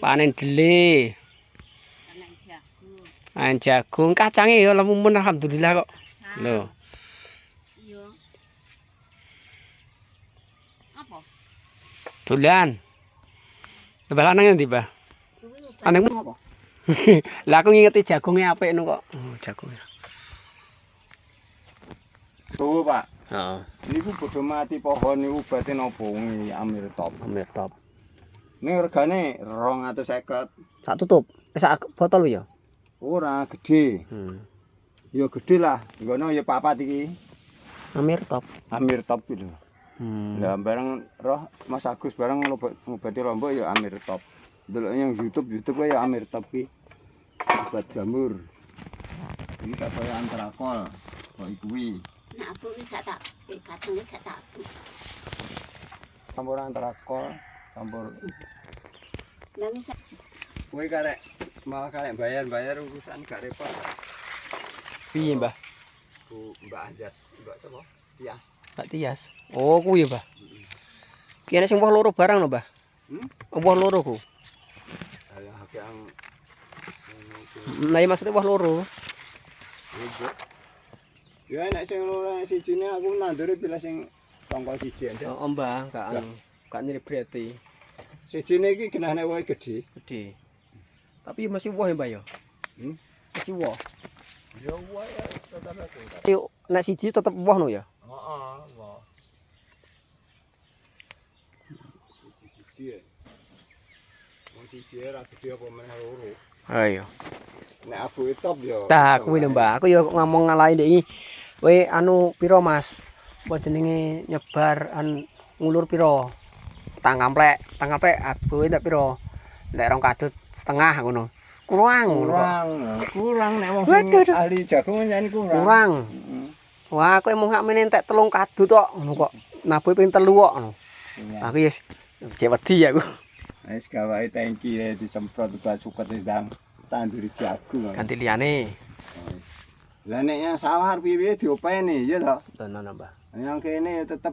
Panen dele. Panen jagung, kacange ya lemumun alhamdulillah kok. Lho. Iya. Apa? Dolan. Mbah lanang ndi, Mbah? Aneng apa? Lah aku ngingeti jagungnya apik nu kok. Oh, jagung. Tuh, Pak. Heeh. Niku bodho mati pohon niku berarti napa wingi Amir Top. Amir top. Ning regane 250. Sak tutup. Sak botol ya. Ora gede. Ya gede lah. Ngono ya papat iki. Amir top. Amir Top iki lho. Lah bareng roh Mas Agus bareng ngobati Lombok ya Amir Top. Delok yang YouTube ya Amir Top ki. Obat jamur. Ini tak kaya antrakol. Kok kuwi. Nah, aku ini gak tak, kacangnya gak tak. Campur antrakol, campur. Lah bisa. Kowe karek malah karek bayar urusan gak repot. Piye, Mbah? Bu Mbak Anjas, Mbak sapa? Tias. Mbak Tias. Oh, kuwi ya, Mbah. Ki enek sing woh loro barang lho, Mbah. Woh loro ku. Ayo hake ang Nah, maksudnya woh loro. ya enak sing loro sijine aku nandure pilih sing tongkol siji aja. Oh, Mbah, gak nyrebreti. Sijine iki genahne wae gedhe. Gede. Tapi masih woh ya, Mbah ya? Masih woh. Ya wae tetep aku. Yuk, nek siji tetep woh no ya? Heeh, woh. Siji ya. Wong siji ora gedhe apa meneh loro. Ayo. Nek aku top ya. Tah, kuwi lho, Mbah. Aku ya ngomong ngalahi ndek iki. Kowe anu piro, Mas? Apa jenenge nyebar ngulur piro? Tang kamplek aku tak piro? Nek rong kadut setengah ngono. Kurang nek wong sing ahli jagung nyani kurang. Wah, kowe mung sakmene entek 3 kadut tok ngono kok. Nabuh ping 3 kok ngono. Aku ya cek wedi aku. Wis gawae tangki disemprot buat suket ndang tanduri jagung. Ganti liyane. Lah nek sawah piye-piye diopeni ya to. Tenan, Mbah. Yang kene tetep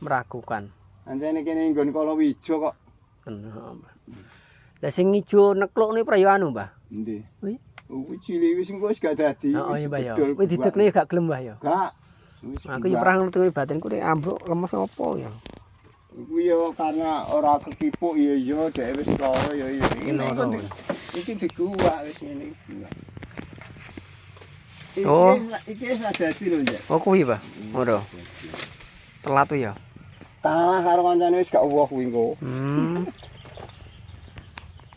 meragukan. Anjene kene nggon kalawijo kok. Tenan, Mbah. Lah sing ijo nekluk ni prayo anu, Mbah. Endi? Kuwi. Kuwi cilik wis engko wis gak dadi. Oh iya, Mbah ya. Kuwi didekne gak gelem, Mbah ya. Gak. Aku ya pernah ngerti batinku nek ambruk lemes apa ya. Kuwi ya karena ora kekipuk ya iya dhek wis lara ya iya. Iki diguwak wis ngene iki. Oh. Iki wis dadi lho, Njak. Oh kuwi, Mbah. Ngono. Telat tuh ya. Kalah karo kancane wis gak uwoh kuwi engko.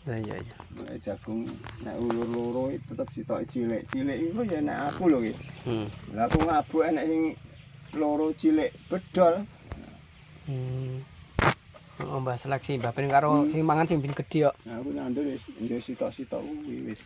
Nah, iya. Nek jagung nek ulur loro tetep sitok cilik. Cilik iku ya nek aku lho iki. Lah aku ngabuk enek sing loro cilik bedol. Oh, Mbah seleksi, Mbah ben karo sing mangan sing ben gedhe kok. Nah, aku nandur wis sitok-sitok kuwi wis.